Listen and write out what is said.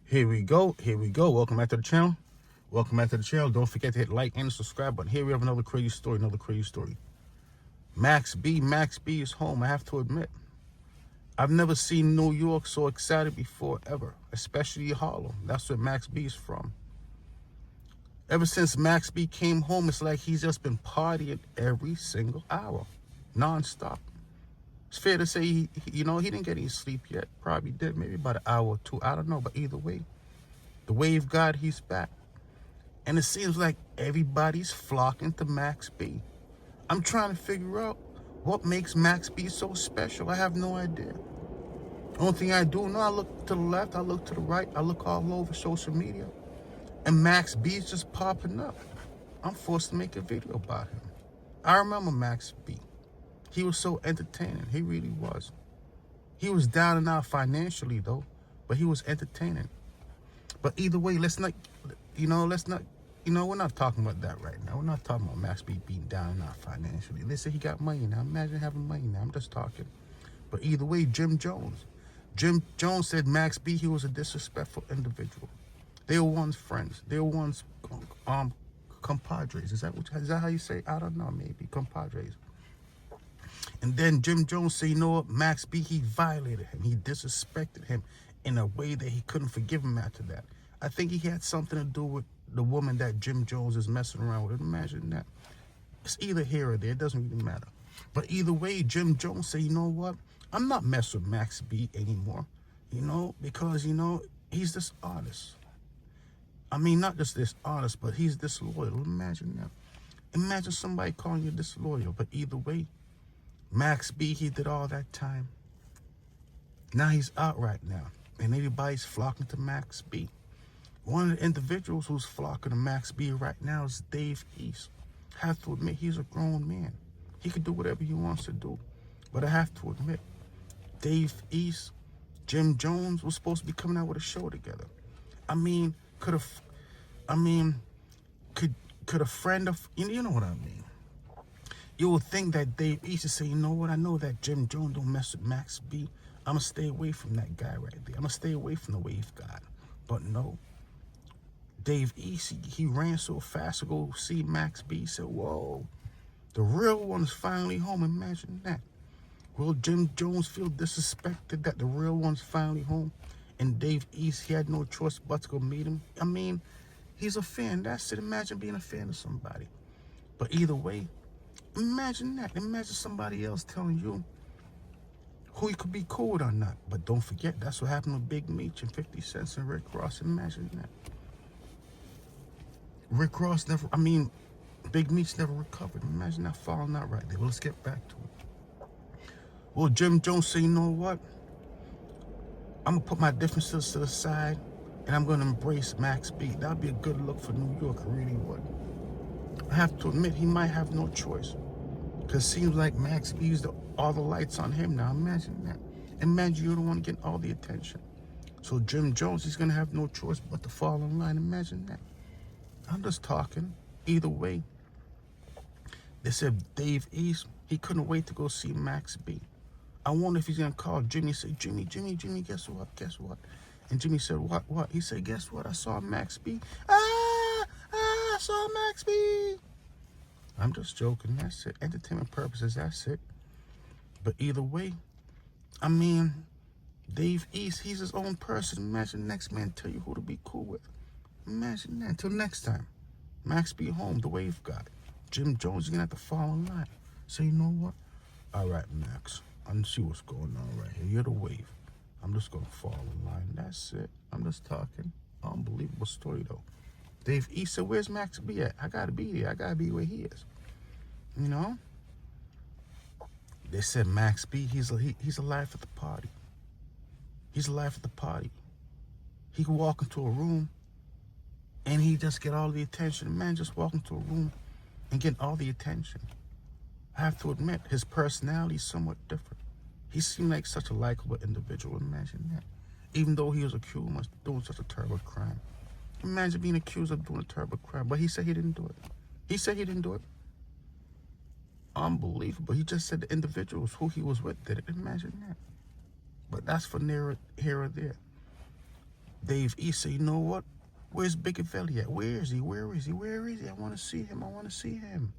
Here we go. Here we go. Welcome back to the channel. Welcome back to the channel. Don't forget to hit like and subscribe button. Here we have another crazy story. Another crazy story. Max B is home. I have to admit, I've never seen New York so excited before ever, especially Harlem. That's where Max B is from. Ever since Max B came home, it's like he's just been partying every single hour, non-stop. It's fair to say, he didn't get any sleep yet. Probably did, maybe about an hour or two. I don't know, but either way, the wave god, he's back. And it seems like everybody's flocking to Max B. I'm trying to figure out what makes Max B so special. I have no idea. Only thing I do know, I look to the left, I look to the right, I look all over social media, and Max B is just popping up. I'm forced to make a video about him. I remember Max B. He was so entertaining. He really was. He was down and out financially, though, but he was entertaining. But either way, we're not talking about that right now. We're not talking about Max B being down and out financially. They say he got money now. Imagine having money now. I'm just talking. But either way, Jim Jones said Max B, he was a disrespectful individual. They were once friends. They were once compadres. Is that how you say it? I don't know, maybe compadres. And then Jim Jones said, you know what, Max B, he violated him. He disrespected him in a way that he couldn't forgive him after that. I think he had something to do with the woman that Jim Jones is messing around with. Imagine that. It's either here or there. It doesn't really matter. But either way, Jim Jones said, you know what, I'm not messing with Max B anymore, because, he's this artist. I mean, not just this artist, but he's disloyal. Imagine that. Imagine somebody calling you disloyal. But either way, Max B, he did all that time. Now he's out right now, and everybody's flocking to Max B. One of the individuals who's flocking to Max B right now is Dave East. I have to admit, he's a grown man. He can do whatever he wants to do. But I have to admit, Dave East, Jim Jones was supposed to be coming out with a show together. Could a friend of, you know what I mean? You would think that Dave East would say, you know what, I know that Jim Jones don't mess with Max B. I'm going to stay away from that guy right there. I'm going to stay away from the wave god. But no. Dave East, he ran so fast to go see Max B. He said, whoa, the real one is finally home. Imagine that. Will Jim Jones feel disrespected that the real one's finally home? And Dave East, he had no choice but to go meet him. I mean, he's a fan. That's it. Imagine being a fan of somebody. But either way, imagine that. Imagine somebody else telling you who you could be cool with or not. But don't forget, that's what happened with Big Meech and 50 Cent and Rick Ross. Imagine that. Big Meech never recovered. Imagine that falling out right there. Well, let's get back to it. Well, Jim Jones said, you know what? I'm going to put my differences to the side, and I'm going to embrace Max B. That would be a good look for New York. It really would. I have to admit, he might have no choice. Because it seems like Max B used all the lights on him now. Imagine that. Imagine you're the one getting all the attention. So Jim Jones, he's going to have no choice but to fall in line. Imagine that. I'm just talking. Either way, they said Dave East, he couldn't wait to go see Max B. I wonder if he's going to call Jimmy and say, Jimmy, guess what? And Jimmy said, what? He said, guess what? I saw Max B. I saw Max B. I'm just joking. That's it. Entertainment purposes, that's it. But either way, Dave East, he's his own person. Imagine the next man tell you who to be cool with. Imagine that. Until next time, Max B home, the wave god. Jim Jones, you're going to have to fall in line. So you know what? All right, Max, I see what's going on right here. You're the wave. I'm just going to fall in line. That's it. I'm just talking. Unbelievable story, though. Dave East said, where's Max B at? I got to be there. I got to be where he is. They said Max B, he's alive at the party. He's alive at the party. He can walk into a room and he just get all the attention. Man, just walk into a room and get all the attention. I have to admit, his personality is somewhat different. He seemed like such a likable individual. Imagine that. Even though he was accused of doing such a terrible crime. Imagine being accused of doing a terrible crime. But he said he didn't do it. He said he didn't do it. Unbelievable. He just said the individuals who he was with did it. Imagine that. But that's for here or there. Dave East said, you know what? Where's Big Valley at? Where is he? Where is he? Where is he? I want to see him. I want to see him.